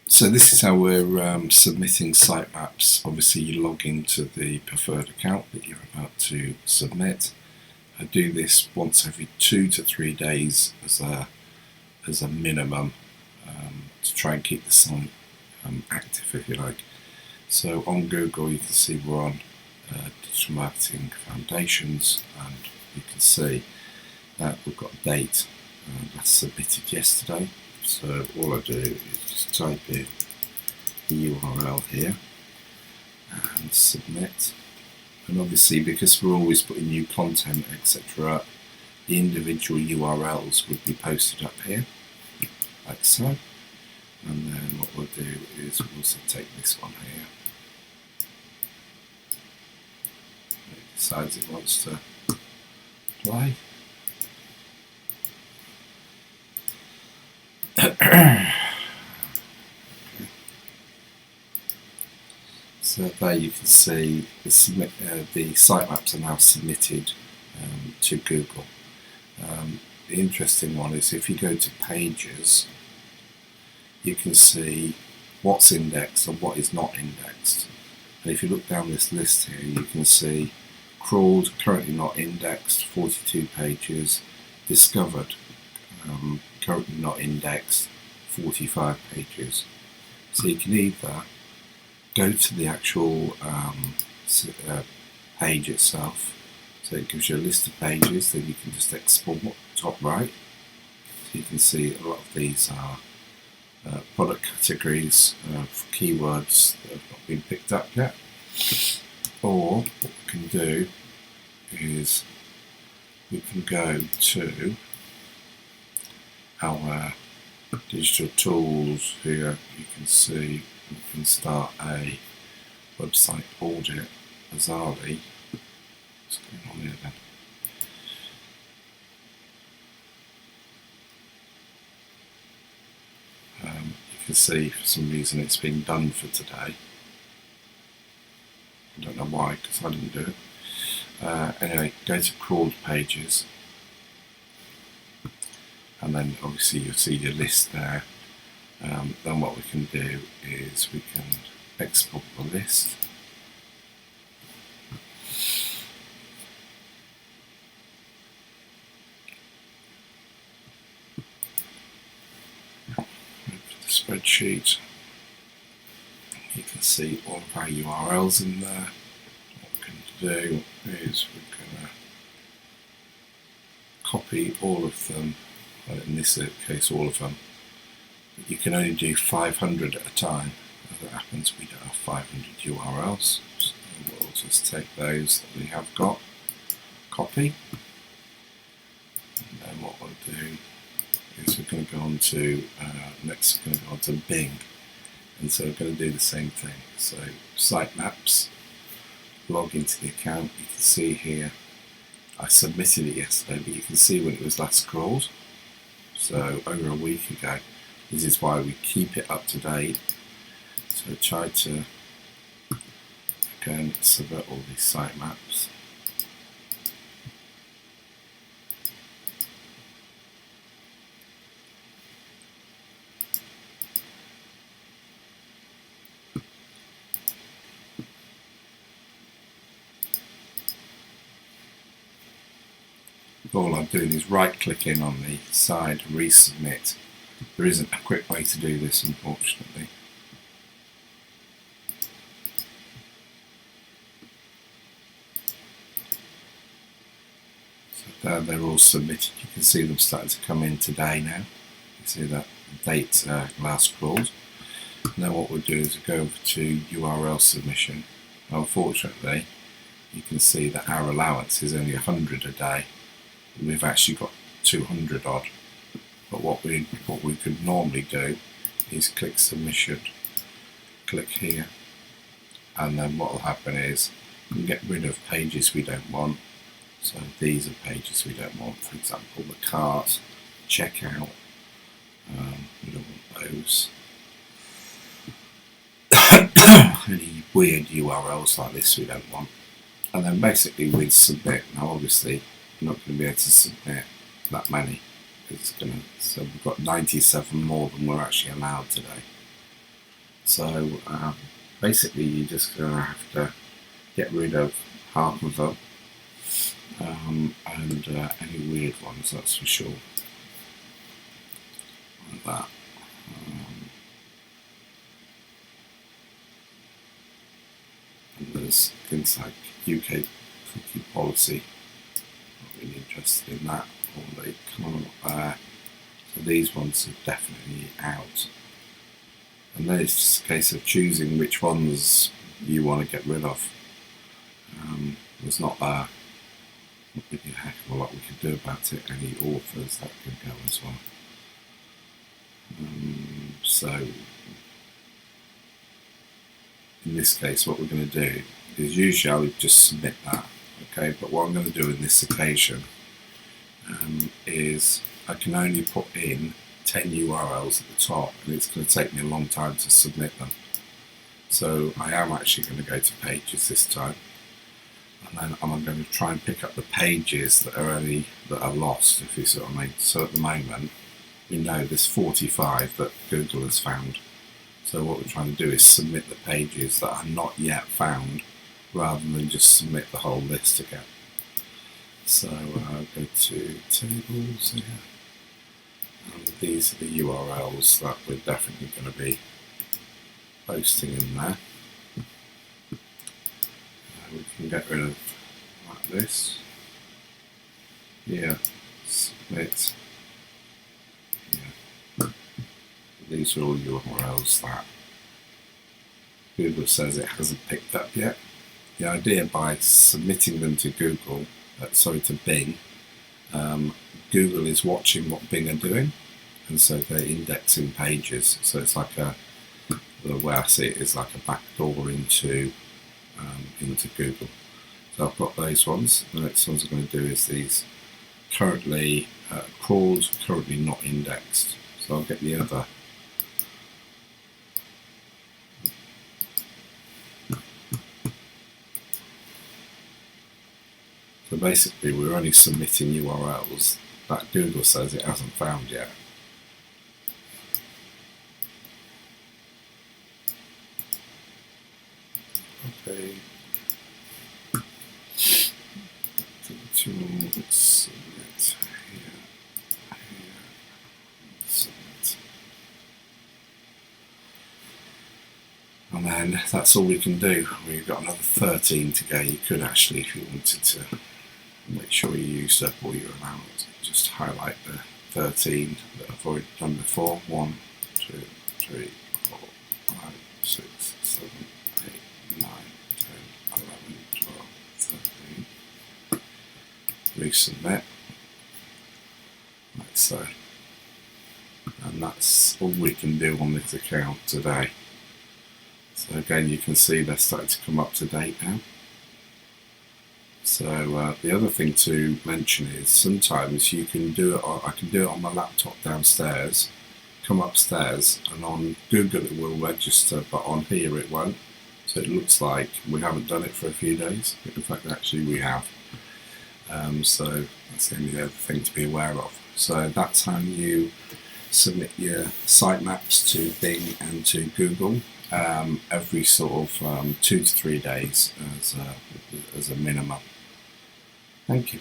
So this is how we're submitting sitemaps. Obviously you log into the preferred account that you're about to submit. I do this once every 2 to 3 days as a minimum, to try and keep the site active, if you like. So on Google you can see we're on Digital Marketing Foundations, and you can see that we've got a date that's submitted yesterday. So all I do is just type in the URL here and submit. And obviously, because we're always putting new content, etc., the individual URLs would be posted up here, like so. And then what we'll do is we'll also take this one here. It decides it wants to play. So there you can see the sitemaps are now submitted to Google. The interesting one is if you go to Pages, you can see what's indexed and what is not indexed. And if you look down this list here, you can see crawled, currently not indexed, 42 pages, discovered, currently not indexed, 45 pages. So you can either go to the actual page itself, so it gives you a list of pages, then you can just export top right. So you can see a lot of these are product categories for keywords that have not been picked up yet. Or what we can do is we can go to our digital tools here. You can see we can start a website audit. Bizarrely, what's going on here then? You can see for some reason it's been done for today. I don't know why, because I didn't do it. Anyway, go to crawled pages, and then obviously you'll see your list there. Then what we can do is we can export the list. Open the spreadsheet. You can see all of our URLs in there. What we're going to do is we're going to copy all of them, in this case all of them. But you can only do 500 at a time. As it happens, we don't have 500 URLs, so we'll just take those that we have got, copy, and then what we'll do is we're going to go on to next we're going to go on to Bing, and so we're going to do the same thing. So sitemaps, log into the account. You can see here I submitted it yesterday, but you can see when it was last scrolled, so over a week ago. This is why we keep it up to date. So try to again submit all these sitemaps. All I'm doing is right clicking on the side, resubmit. There isn't a quick way to do this, unfortunately. So there they're all submitted. You can see them starting to come in today now. You see that date last scrolled. And then what we'll do is go over to URL submission. Now, unfortunately, you can see that our allowance is only 100 a day. We've actually got 200 odd. But what we could normally do is click submission, click here, and then what will happen is we can get rid of pages we don't want. So these are pages we don't want, for example the cart, checkout, we don't want those. Any weird URLs like this we don't want. And then basically we'd submit. Now obviously we're not going to be able to submit that many. So we've got 97 more than we're actually allowed today. So basically you're just going to have to get rid of half of them and any weird ones, that's for sure, like that. And there's things like UK cookie policy, not really interested in that, or they come up there. So these ones are definitely out. And then it's just a case of choosing which ones you want to get rid of. There's not really a heck of a lot we can do about it. Any authors that could go as well. So in this case what we're going to do is usually I would just submit that, okay, but what I'm going to do in this occasion is I can only put in 10 URLs at the top, and it's going to take me a long time to submit them. So I am actually going to go to pages this time, and then I'm going to try and pick up the pages that are lost, if you see what I mean. So at the moment we know there's 45 that Google has found. So what we're trying to do is submit the pages that are not yet found, rather than just submit the whole list again. So I'll go to tables here, and these are the URLs that we're definitely going to be posting in there. We can get rid of like this. Here, submit. Yeah. These are all URLs that Google says it hasn't picked up yet. The idea by submitting them to Google, to Bing, Google is watching what Bing are doing, and so they're indexing pages. So it's like the way I see it is like a backdoor into Google. So I've got those ones. The next ones I'm going to do is these currently crawled, currently not indexed. So I'll get the other. So basically we're only submitting URLs that Google says it hasn't found yet. Okay. Submit here, submit. And then that's all we can do. We've got another 13 to go. You could actually, if you wanted to, make sure you used up all your amount. Just highlight the 13 that I've already done before. 1, 2, 3, 4, 5, 6, 7, 8, 9, 10, 11, 12, 13. Resubmit, like so. And that's all we can do on this account today. So again, you can see they're starting to come up to date now. So the other thing to mention is sometimes you can do it. I can do it on my laptop downstairs, come upstairs, and on Google it will register, but on here it won't. So it looks like we haven't done it for a few days. In fact, actually we have. So that's the only other thing to be aware of. So that's how you submit your sitemaps to Bing and to Google every sort of 2 to 3 days as a minimum. Thank you.